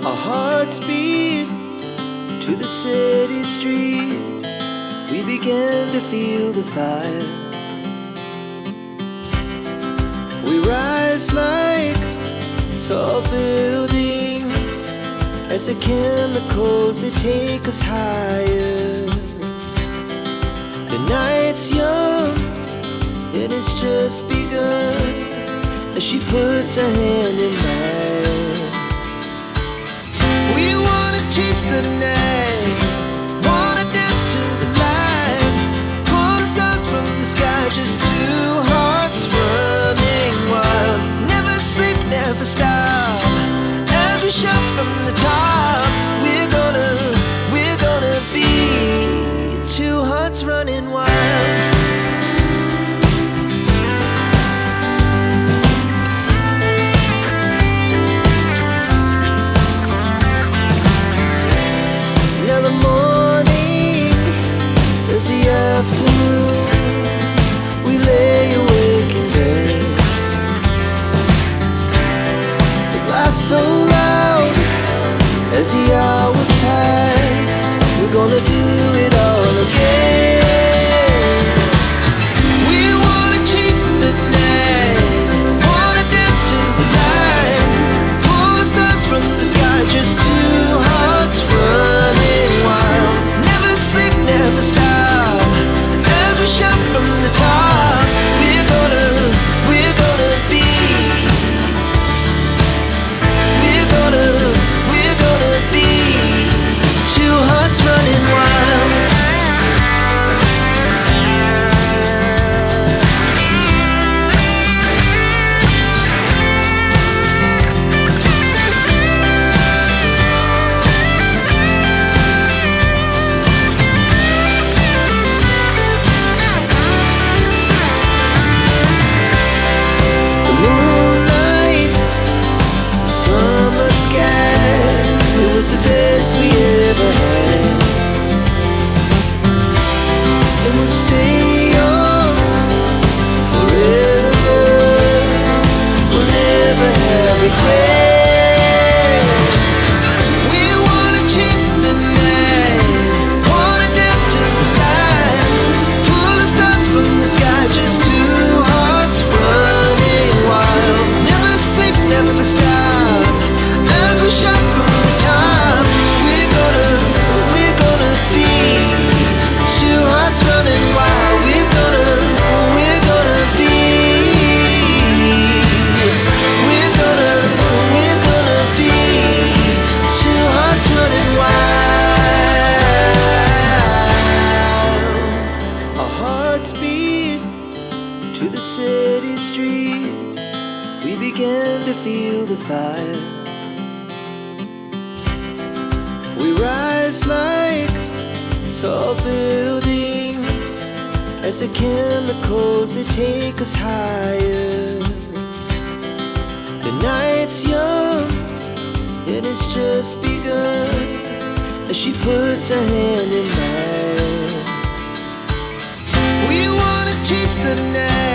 Our hearts beat to the city streets. We began to feel the fire. We rise like tall buildings as the chemicals, they take us higher. The night's young, it has just begun, as she puts her hand in mine. We wanna chase the night, wanna dance to the light, pull the stars from the sky, just two hearts running wild. Never sleep, never stop, as we shout from the top. We're gonna be two hearts running wild. Now the morning is the afternoon. We lay awake in bed. The laughs so loud as the hours pass. We're gonna do it all again. We wanna chase the night, wanna dance to the light, pull the stars from the sky, just two hearts running wild. Never sleep, never stop, as we shout from the top. We're gonna be, we're gonna be two hearts running wild. The moonlight, summer sky, it was the best we ever had. And we'll stay on forever. We'll never have regrets. We wanna chase the night, wanna dance to the light, pull the stars from the sky, just two hearts running wild. Never sleep, never stop, as we shout from the top. We're gonna be two hearts running wild. We're gonna be, we're gonna be two hearts running wild. Our hearts beat to the city streets. We began to feel the fire. We rise like tall buildings as the chemicals, they take us higher. The night's young, it has just begun, as she puts her hand in mine. We wanna chase the night,